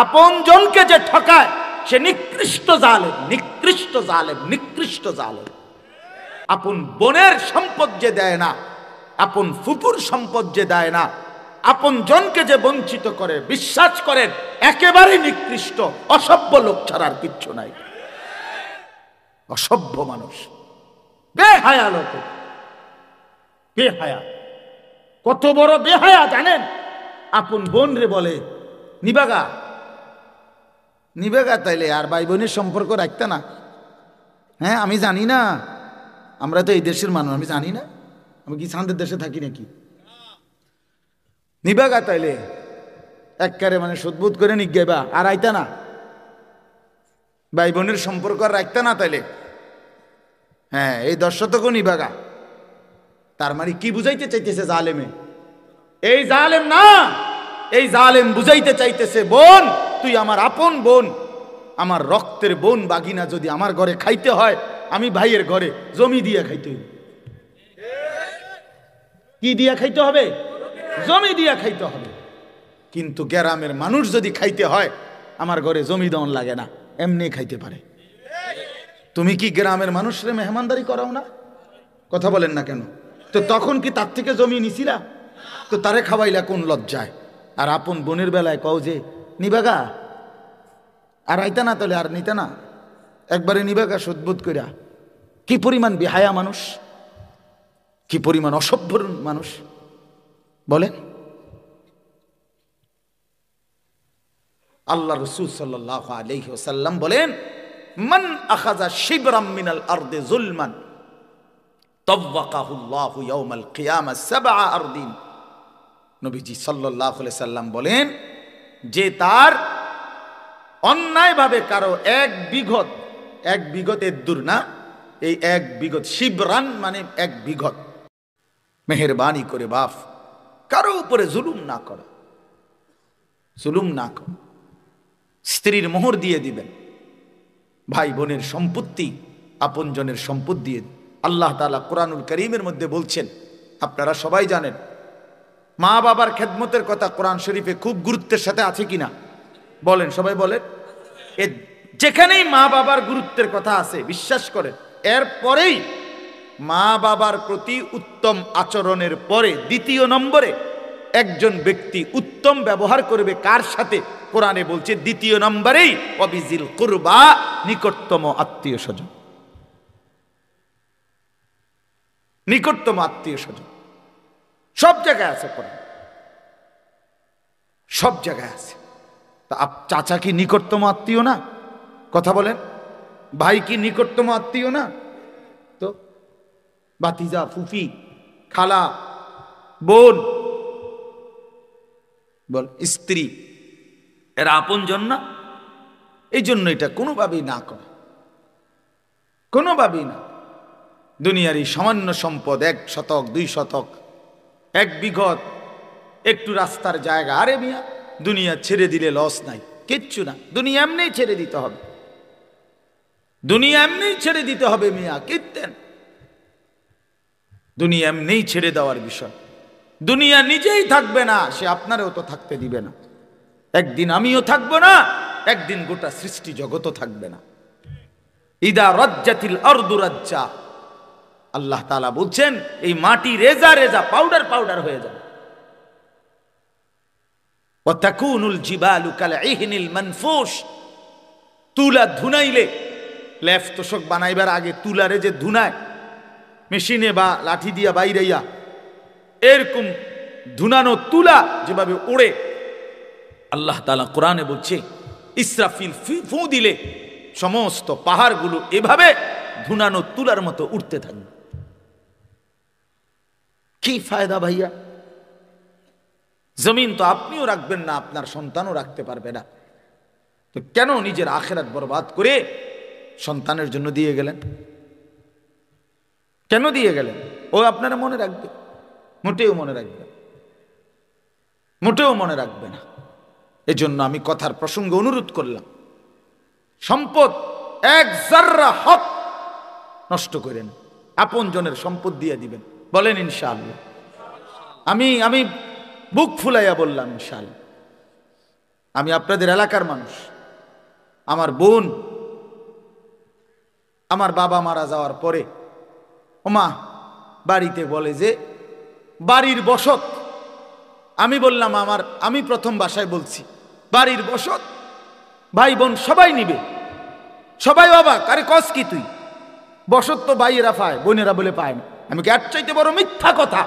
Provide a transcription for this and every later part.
আপন জনকে যে ঠকায় সে নিকৃষ্ট জালেম, নিকৃষ্ট জালেম, নিকৃষ্ট জালেম। আপন বোনের সম্পদ যে দেয় না, আপন ফুপুর সম্পদ যে দেয় না, আপন জনকে যে বঞ্চিত করে, বিশ্বাস করেন একেবারে নিকৃষ্ট, অসভ্য লোক ছাড়া আর কিচ্ছু নাই। অসভ্য মানুষ, বেহায়া লোক, বেহায়া। কত বড় বেহায়া জানেন? আপন বোন রে বলে নিবাগা, নিবেগা, তাইলে আর ভাই বোনের সম্পর্ক রাখতে না? হ্যাঁ, আমি জানি না, আমরা তো এই দেশের মানুষ, আমি জানি না, আমি কি চাঁদের দেশে থাকি নাকি? নিবেগা তাইলে একবারে মানে সুদবুদ করে নিগেবা, আর আইতা না, ভাই বোনের সম্পর্ক আর রাখতে না তাইলে। হ্যাঁ, এই 10 শতকও নিবেগা। তার মানে কি বুঝাইতে চাইতেছে জালেমে? এই জালেম না, এই জালেম বুঝাইতে চাইতেছে বোন তুই আমার আপন বোন, আমার রক্তের বোন বাগিনা যদি আমার ঘরে খাইতে হয়, আমি ভাইয়ের ঘরে জমি দিয়ে খাইতে হবে। কি দিয়া খাইতে হবে? জমি দিয়া খাইতে হবে। কিন্তু গ্রামের মানুষ যদি খাইতে হয়, আমার ঘরে জমি দন লাগে না, এমনি খাইতে পারে। তুমি কি গ্রামের মানুষরে মেহমানদারি করাও না? কথা বলেন না কেন? তো তখন কি তার থেকে জমি নিছিলা? তো তারে খাওয়াইলা কোন লজ্জায়? আর আপন বোনের বেলায় কও যে নিবাগা, আর আইতা না তাহলে আর নিতা না, একবারে নিবাগা সদ্বোধ কইরা। কি পরিমাণ বেহায়া মানুষ, কি পরিমাণ অসভ্য মানুষ বলেন। আল্লাহ রাসূল সাল্লাল্লাহু আলাইহি ওয়াসাল্লাম বলেন, মান আখাযা শিবরাম মিনাল আরদি যুলমান তাওয়াকাহুল্লাহু ইয়াউমাল কিয়ামাহ 7 আরদিন। নবীজি সাল্লাল্লাহু আলাইহি সাল্লাম বলেন, যে তার অন্যায়ভাবে কারো 1 বিঘত, 1 বিঘতের দূর না, এই 1 বিঘত শিবরান মানে 1 বিঘত, মেহেরবানি করে বাপ কারো উপরে জুলুম না করা, জুলুম না করা। স্ত্রীর মোহর দিয়ে দিবেন, ভাই বোনের সম্পত্তি আপনজনের সম্পদ দিয়ে। আল্লাহ তাআলা কোরআনুল কারীমের মধ্যে বলছেন, আপনারা সবাই জানেন, মা বাবার খেদমতের কথা কোরআন শরীফে খুব গুরুত্বের সাথে আছে কিনা বলেন, সবাই বলেন। যেখানেই মা বাবার গুরুত্বের কথা আছে, বিশ্বাস করেন এরপরেই মা বাবার প্রতি উত্তম আচরণের পরে 2 নম্বরে একজন ব্যক্তি উত্তম ব্যবহার করবে কার সাথে? কোরআনে বলছে 2 নম্বরেই ওয়াবিজিল কুরবা, নিকটতম আত্মীয় স্বজন, নিকটতম আত্মীয় স্বজন। সব জায়গায় আছে কোরআন, সব জায়গায় আছে। তা চাচা কি নিকটতম আত্মীয় না? কথা বলেন। ভাই কি নিকটতম আত্মীয় না? তো ভাতিজা, ফুফি, খালা, বোন, বল স্ত্রী, এরা আপনজন না? এই জন্য এটা কোনোভাবেই না করে, কোনোভাবেই না। দুনিয়ার এই সামান্য সম্পদ 1 শতক, 2 শতক, 1 বিঘত, একটু রাস্তার জায়গা, আরে মিয়া দুনিয়া ছেড়ে দিলে লস নাই, কিচ্ছু না। দুনিয়া এমনি ছেড়ে দিতে হবে, দুনিয়া এমনি ছেড়ে দিতে হবে মিয়া, কীর্তেন। দুনিয়া এমনি ছেড়ে দেওয়ার বিষয়। দুনিয়া নিজেই থাকবে না, সে আপনারেও তো থাকতে দিবে না। একদিন আমিও থাকবো না, একদিন গোটা সৃষ্টি জগতও থাকবে না। ইদা রাজ্জাতিল আরদু রাজ্জা, আল্লাহ তাআলা বলছেন এই মাটি রেজা রেজা, পাউডার পাউডার হয়ে যাবে। ওয়া তাকুনুল জিবালু কালইহনিল মানফুশ, তুলা ধুনাইলে, লেফ তোষক বানাইবার আগে তুলারে যে ধুনায় মেশিনে বা লাঠি দিয়া বাইরাইয়া, এরকম ধুনানো তুলা যেভাবে ওড়ে, আল্লাহ তাআলা কোরআনে বলছে ইসরাফিল ফু দিলে সমস্ত পাহাড়গুলো এভাবে ধুনানো তুলার মতো উঠতে থাকবে। কি ফায়দা ভাইয়া? জমিন তো আপনিও রাখবেন না, আপনার সন্তানও রাখতে পারবে না, তো কেন নিজের আখিরাত বরবাদ করে সন্তানের জন্য দিয়ে গেলেন? কেন দিয়ে গেলেন? ও আপনারা মনে রাখবে? মোটেও মনে রাখবে, মোটেও মনে রাখবে না। এজন্য আমি কথার প্রসঙ্গে অনুরোধ করলাম, সম্পদ 1 জাররা হক নষ্ট করেন, আপন জনের সম্পদ দিয়ে দিবেন। বলেন ইনশাআল্লাহ। আমি বুক ফুলাইয়া বললাম ইনশাআল্লাহ। আমি আপনাদের এলাকার মানুষ। আমার বোন আমার বাবা মারা যাওয়ার পরে ওমা বাড়িতে বলে যে বাড়ির বসত, আমি বললাম আমি প্রথম বাসায় বলছি বাড়ির বসত ভাই বোন সবাই নিবে। সবাই অবাক, আরে কস কি তুই, বসত তো ভাইয়েরা পায়, বোনেরা বলে পায় না। আমি কি এর চাইতে বড় মিথ্যা কথা,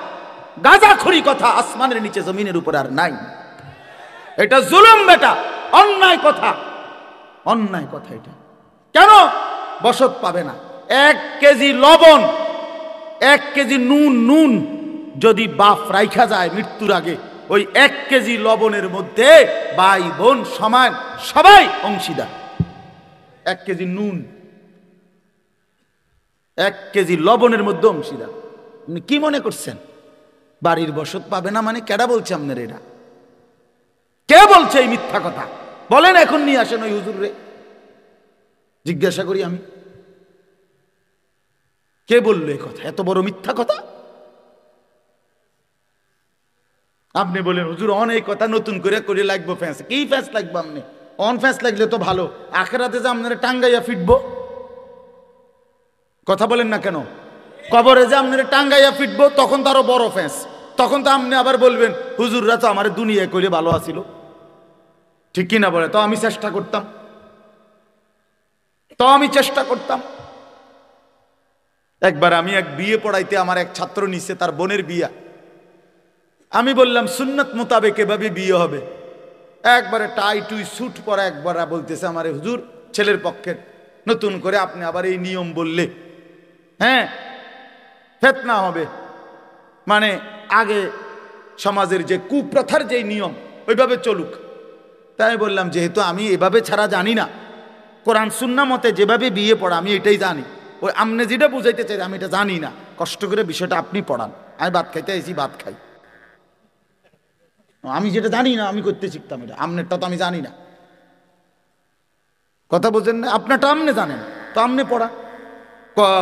গাঁজাখড়ি কথা আসমানের নিচে জমিনের উপর আর নাই। এটা জুলুম বেটা, অন্যায় কথা, অন্যায় কথা। এটা কেন বসত পাবে না? 1 কেজি লবণ, 1 কেজি নুন যদি বাপ রাইখা যায় মৃত্যুর আগে, ওই 1 কেজি লবণের মধ্যে ভাই বোন সমান, সবাই অংশীদার। 1 কেজি নুন, 1 কেজি লবণের মধ্যে অংশীদার। আপনি কি মনে করছেন বাড়ির বসত পাবে না মানে? কেডা বলছে আপনার? এটা কে বলছে এই মিথ্যা কথা? বলেন এখন নিয়ে আসেন ওই হুজুর রে, জিজ্ঞাসা করি আমি, কে বললো এই কথা? এত বড় মিথ্যা কথা। আপনি বলেন হুজুর অনেক কথা নতুন করে লাগবো ফ্যাঁস। কি ফ্যাঁস লাগবো? আপনি অন ফ্যাঁস লাগলে তো ভালো, আখেরাতে যে আপনারা টাঙ্গাইয়া ফিটবো। কথা বলেন না কেন? কবরে যে আপনারা টাঙ্গাইয়া ফিটবো তখন তো আরো বড় ফ্যাঁস। তখন তো আপনি আবার বলবেন হুজুররা তো আমার দুনিয়ায় কইলে ভালো আছিল। ঠিক কিনা বলে? তো আমি চেষ্টা করতাম। একবার আমি এক বিয়ে পড়াইতে আমার এক ছাত্র নিছে, তার বোনের বিয়া। আমি বললাম সুন্নত মোতাবেক এভাবে বিয়ে হবে। একবারে টাই টুই স্যুট পরা একবার বলতেছে আমারে হুজুর ছেলের পক্ষের নতুন করে আপনি আবার এই নিয়ম বললে হ্যাঁ ফিতনা হবে, মানে আগে সমাজের যে কুপ্রথার যে নিয়ম ওইভাবে চলুক। তাই বললাম যেহেতু আমি এভাবে ছাড়া জানি না, কোরআন সুন্নাহ মতে যেভাবে বিয়ে পড়া আমি এটাই জানি, ওই আপনি যেটা বুঝাইতে চাই আমি এটা জানি না, কষ্ট করে বিষয়টা আপনি পড়ান। আমি ভাত খাইতে এসেছি, ভাত খাই। আমি যেটা জানি না আমি করতে শিখতাম, এটা আপনারটা তো আমি জানি না। কথা বলছেন না? আপনারটা আপনি জানেন তো আপনি পড়া।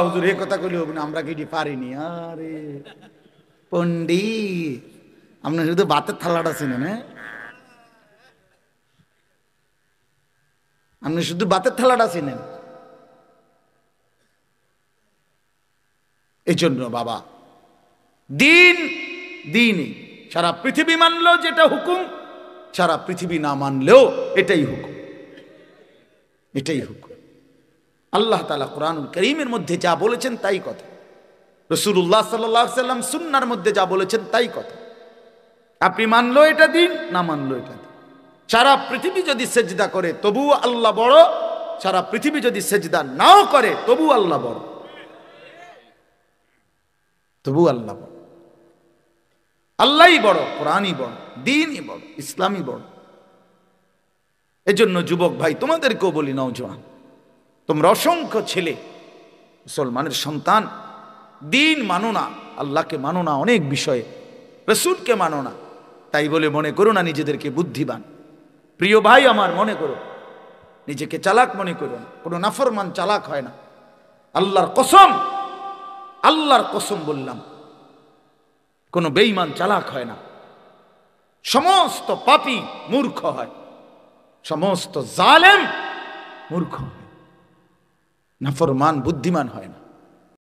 হুজুর এ কথা কইলে হবে না, আমরা কি পারিনি। আরে পণ্ডিত, আপনি শুধু ভাতের থালাটা চিনেন? হ্যাঁ, আপনি শুধু ভাতের থালাটা চিনেন। এই জন্য বাবা দিনই সারা পৃথিবী মানলেও যেটা হুকুম, সারা পৃথিবী না মানলেও এটাই হুকুম, এটাই হুকুম। আল্লাহ তাআলা কোরআনুল কারীমের মধ্যে যা বলেছেন তাই কথা, রাসূলুল্লাহ সাল্লাল্লাহু আলাইহি সাল্লাম সুন্নাহর মধ্যে যা বলেছেন তাই কথা। আপনি মানলো এটা দিন, না মানলো এটা দিন। সারা পৃথিবী যদি সেজদা করে তবুও আল্লাহ বড়, সারা পৃথিবী যদি সেজদা নাও করে তবুও আল্লাহ বড়, তবুও আল্লাহ বড়। আল্লাহই বড়, কোরআনই বড়, দ্বীনই বড়, ইসলামই বড়। এজন্য যুবক ভাই তোমাদেরকেও বলি, নওজোয়ান তোমরা অসংখ্য ছেলে মুসলমানের সন্তান, দ্বীন মানো না, আল্লাহকে মানো না, অনেক বিষয়ে রাসূলকে মানো না। তাই বলে মনে করো না নিজেদেরকে বুদ্ধিমান। প্রিয় ভাই আমার, মনে করো নিজেকে চালাক মনে করো না। কোনো নাফরমান চালাক হয় না। আল্লাহর কসম বললাম, কোনো বেঈমান চালাক হয় না। সমস্ত পাপী মূর্খ হয়, সমস্ত জালেম মূর্খ হয়, নাফরমান বুদ্ধিমান হয় না।